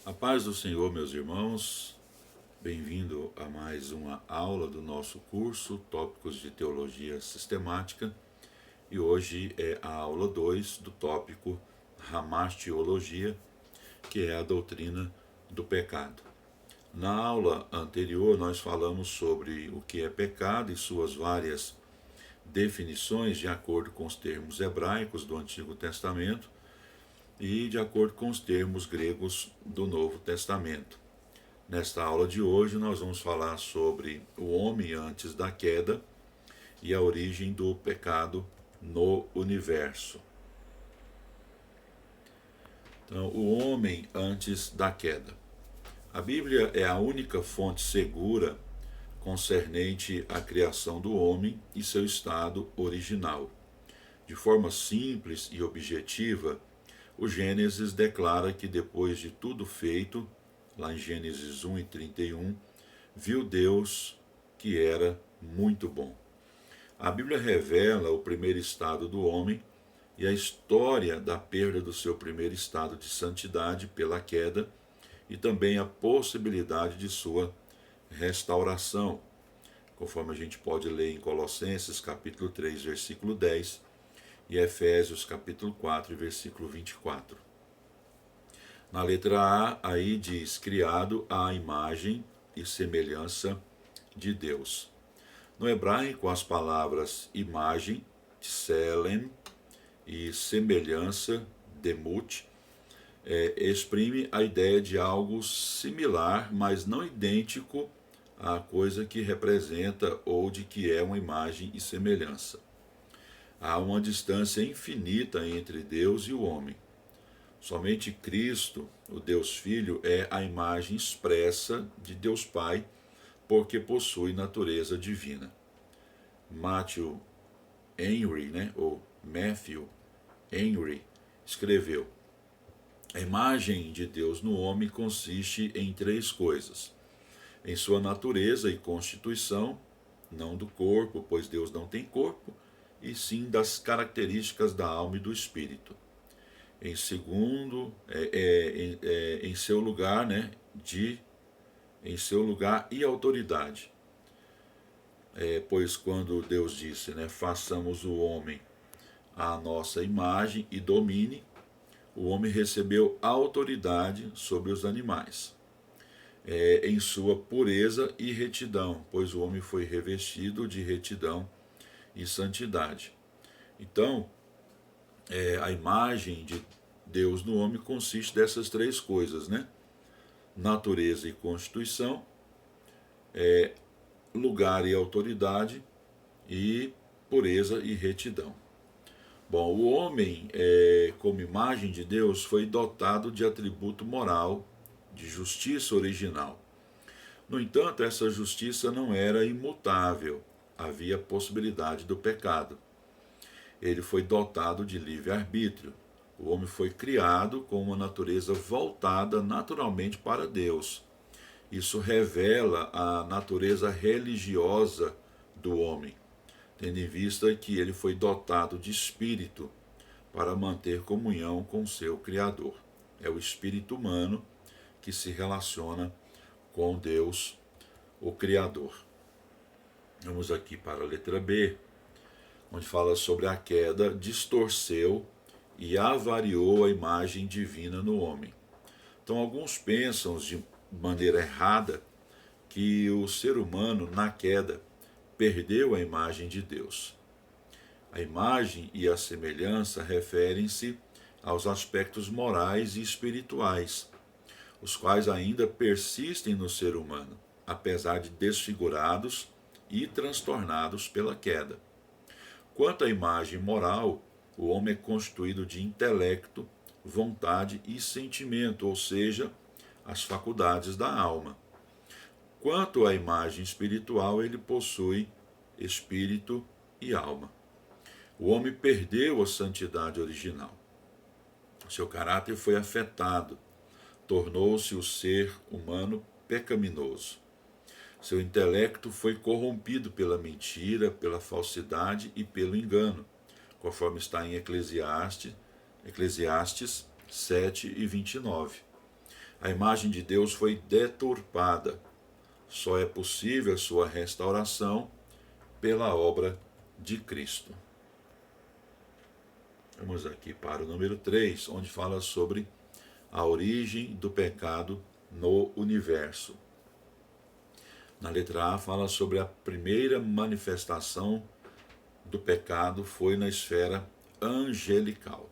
A paz do Senhor, meus irmãos, bem-vindo a mais uma aula do nosso curso Tópicos de Teologia Sistemática, e hoje é a aula 2 do tópico Ramastiologia, que é a doutrina do pecado. Na aula anterior nós falamos sobre o que é pecado e suas várias definições de acordo com os termos hebraicos do Antigo Testamento e de acordo com os termos gregos do Novo Testamento. Nesta aula de hoje nós vamos falar sobre o homem antes da queda e a origem do pecado no universo. Então, o homem antes da queda. A Bíblia é a única fonte segura concernente à criação do homem e seu estado original. De forma simples e objetiva, o Gênesis declara que depois de tudo feito, lá em Gênesis 1 e 31, viu Deus que era muito bom. A Bíblia revela o primeiro estado do homem e a história da perda do seu primeiro estado de santidade pela queda e também a possibilidade de sua restauração, conforme a gente pode ler em Colossenses capítulo 3, versículo 10, e Efésios capítulo 4, versículo 24. Na letra A, aí diz, criado à imagem e semelhança de Deus. No hebraico, as palavras imagem, tselem, e semelhança, demut, exprime a ideia de algo similar, mas não idêntico à coisa que representa ou de que é uma imagem e semelhança. Há uma distância infinita entre Deus e o homem. Somente Cristo, o Deus Filho, é a imagem expressa de Deus Pai, porque possui natureza divina. Matthew Henry, ou Matthew Henry, escreveu: a imagem de Deus no homem consiste em três coisas: em sua natureza e constituição, não do corpo, pois Deus não tem corpo, e sim das características da alma e do espírito. Em segundo, em seu lugar, em seu lugar e autoridade. Pois quando Deus disse, façamos o homem à nossa imagem e domine, o homem recebeu autoridade sobre os animais. Em sua pureza e retidão, pois o homem foi revestido de retidão e santidade. Então, a imagem de Deus no homem consiste dessas três coisas, natureza e constituição, lugar e autoridade, e pureza e retidão. Bom, o homem, como imagem de Deus, foi dotado de atributo moral, de justiça original. No entanto, essa justiça não era imutável, havia possibilidade do pecado. Ele foi dotado de livre-arbítrio. O homem foi criado com uma natureza voltada naturalmente para Deus. Isso revela a natureza religiosa do homem, tendo em vista que ele foi dotado de espírito para manter comunhão com seu Criador. É o espírito humano que se relaciona com Deus, o Criador. Vamos aqui para a letra B, onde fala sobre a queda, distorceu e avariou a imagem divina no homem. Então, alguns pensam de maneira errada que o ser humano, na queda, perdeu a imagem de Deus. A imagem e a semelhança referem-se aos aspectos morais e espirituais, os quais ainda persistem no ser humano, apesar de desfigurados e transtornados pela queda. Quanto à imagem moral, o homem é constituído de intelecto, vontade e sentimento, ou seja, as faculdades da alma. Quanto à imagem espiritual, ele possui espírito e alma. O homem perdeu a santidade original. Seu caráter foi afetado, tornou-se o ser humano pecaminoso. Seu intelecto foi corrompido pela mentira, pela falsidade e pelo engano, conforme está em Eclesiastes 7 e 29. A imagem de Deus foi deturpada. Só é possível a sua restauração pela obra de Cristo. Vamos aqui para o número 3, onde fala sobre a origem do pecado no universo. Na letra A fala sobre a primeira manifestação do pecado foi na esfera angelical.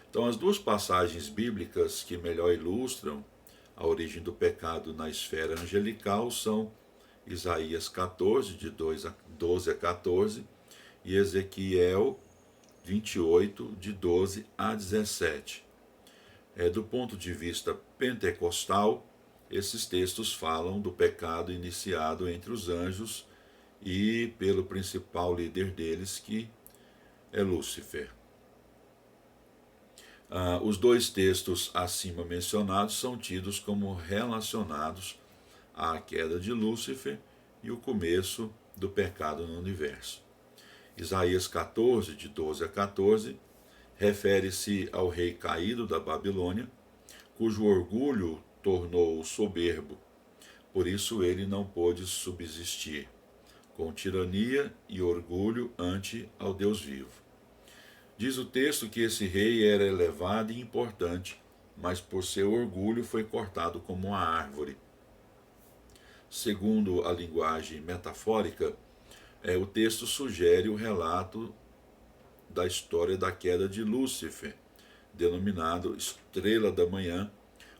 Então, as duas passagens bíblicas que melhor ilustram a origem do pecado na esfera angelical são Isaías 14, de 12 a 14, e Ezequiel 28, de 12 a 17. Do ponto de vista pentecostal, esses textos falam do pecado iniciado entre os anjos e pelo principal líder deles, que é Lúcifer. Os dois textos acima mencionados são tidos como relacionados à queda de Lúcifer e o começo do pecado no universo. Isaías 14, de 12 a 14, refere-se ao rei caído da Babilônia, cujo orgulho tornou-o soberbo, por isso ele não pôde subsistir, com tirania e orgulho ante ao Deus vivo. Diz o texto que esse rei era elevado e importante, mas por seu orgulho foi cortado como uma árvore. Segundo a linguagem metafórica, o texto sugere o relato da história da queda de Lúcifer, denominado Estrela da Manhã,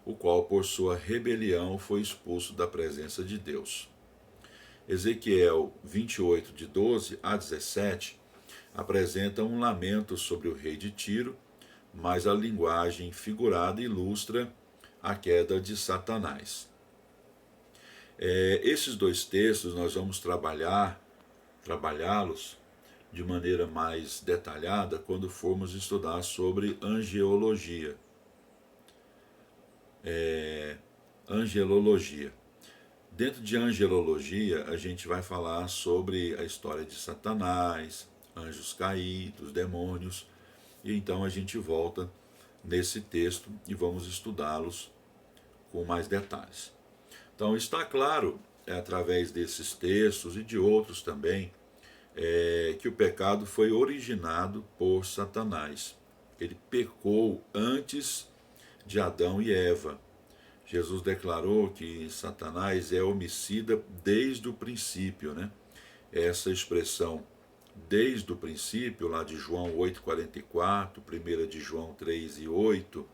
o qual por sua rebelião foi expulso da presença de Deus. Ezequiel 28, de 12 a 17, apresenta um lamento sobre o rei de Tiro, mas a linguagem figurada ilustra a queda de Satanás. Esses dois textos nós vamos trabalhá-los de maneira mais detalhada quando formos estudar sobre angelologia. Angelologia. Dentro de angelologia, a gente vai falar sobre a história de Satanás, anjos caídos, demônios, e então a gente volta nesse texto e vamos estudá-los com mais detalhes. Então está claro, através desses textos e de outros também, que o pecado foi originado por Satanás. Ele pecou antes de Adão e Eva. Jesus declarou que Satanás é homicida desde o princípio, né? Essa expressão desde o princípio, lá de João 8,44, 1 de João 3 e 8,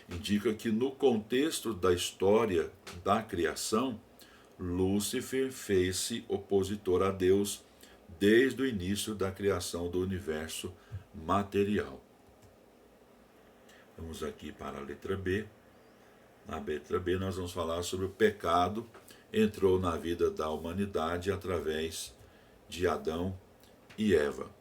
indica que no contexto da história da criação, Lúcifer fez-se opositor a Deus desde o início da criação do universo material. Vamos aqui para a letra B. Na letra B nós vamos falar sobre o pecado entrou na vida da humanidade através de Adão e Eva.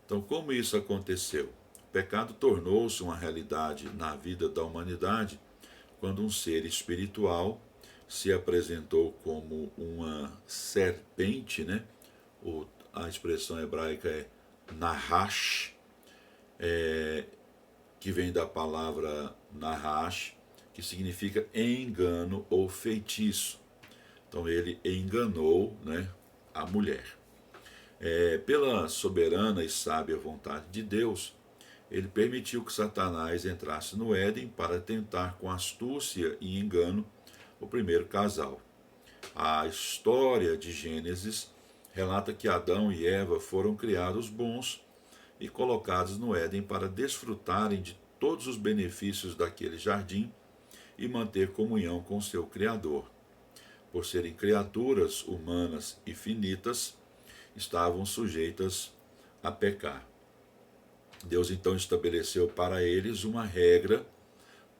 Então, como isso aconteceu? O pecado tornou-se uma realidade na vida da humanidade quando um ser espiritual se apresentou como uma serpente, né? A expressão hebraica é Nahash, que vem da palavra Nahash, que significa engano ou feitiço. Então ele enganou, né, a mulher. Pela soberana e sábia vontade de Deus, ele permitiu que Satanás entrasse no Éden para tentar com astúcia e engano o primeiro casal. A história de Gênesis relata que Adão e Eva foram criados bons e colocados no Éden para desfrutarem de todos os benefícios daquele jardim e manter comunhão com seu Criador. Por serem criaturas humanas e finitas, estavam sujeitas a pecar. Deus então estabeleceu para eles uma regra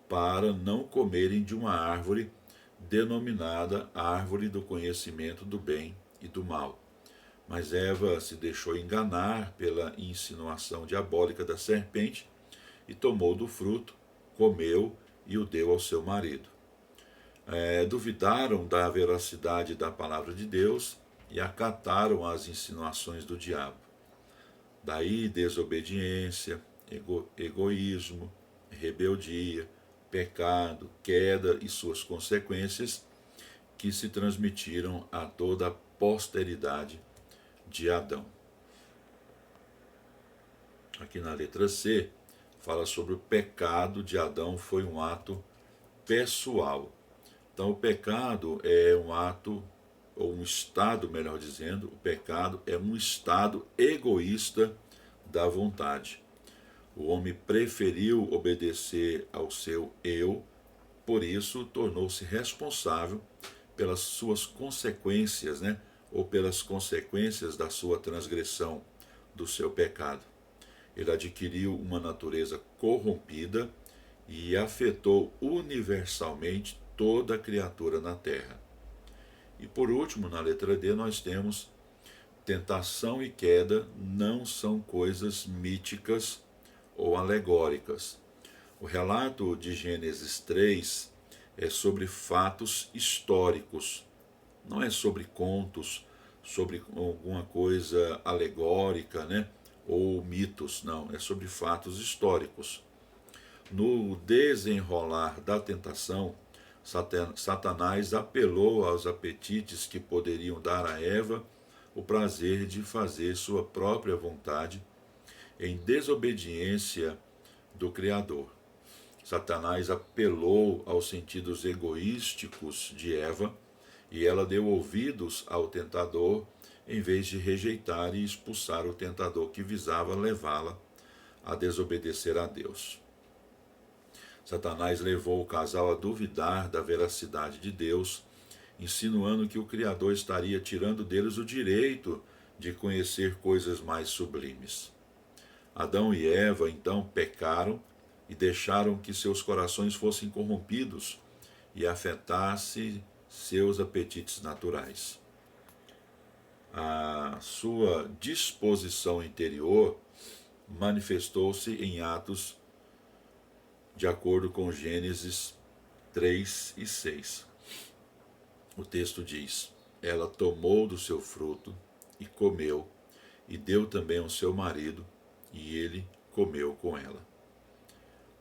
para não comerem de uma árvore denominada árvore do conhecimento do bem e do mal. Mas Eva se deixou enganar pela insinuação diabólica da serpente e tomou do fruto, comeu e o deu ao seu marido. Duvidaram da veracidade da palavra de Deus e acataram as insinuações do diabo. Daí desobediência, egoísmo, rebeldia, pecado, queda e suas consequências que se transmitiram a toda a posteridade de Adão. Aqui na letra C, fala sobre o pecado de Adão foi um ato pessoal. Então, o pecado é um ato, ou um estado, melhor dizendo, o pecado é um estado egoísta da vontade. O homem preferiu obedecer ao seu eu, por isso tornou-se responsável pelas suas consequências, ou pelas consequências da sua transgressão, do seu pecado. Ele adquiriu uma natureza corrompida e afetou universalmente toda a criatura na terra. E por último, na letra D, nós temos: tentação e queda não são coisas míticas ou alegóricas. O relato de Gênesis 3 é sobre fatos históricos, não é sobre contos, sobre alguma coisa alegórica, ou mitos, não, é sobre fatos históricos. No desenrolar da tentação, Satanás apelou aos apetites que poderiam dar a Eva o prazer de fazer sua própria vontade em desobediência do Criador. Satanás apelou aos sentidos egoísticos de Eva e ela deu ouvidos ao tentador em vez de rejeitar e expulsar o tentador que visava levá-la a desobedecer a Deus. Satanás levou o casal a duvidar da veracidade de Deus, insinuando que o Criador estaria tirando deles o direito de conhecer coisas mais sublimes. Adão e Eva então pecaram e deixaram que seus corações fossem corrompidos e afetasse seus apetites naturais. A sua disposição interior manifestou-se em atos de acordo com Gênesis 3 e 6. O texto diz: ela tomou do seu fruto e comeu, e deu também ao seu marido, e ele comeu com ela.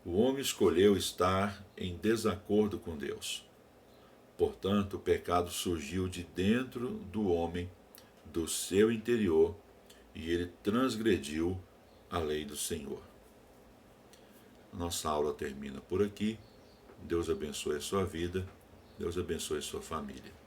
O homem escolheu estar em desacordo com Deus. Portanto, o pecado surgiu de dentro do homem, do seu interior, e ele transgrediu a lei do Senhor. Nossa aula termina por aqui. Deus abençoe a sua vida, Deus abençoe a sua família.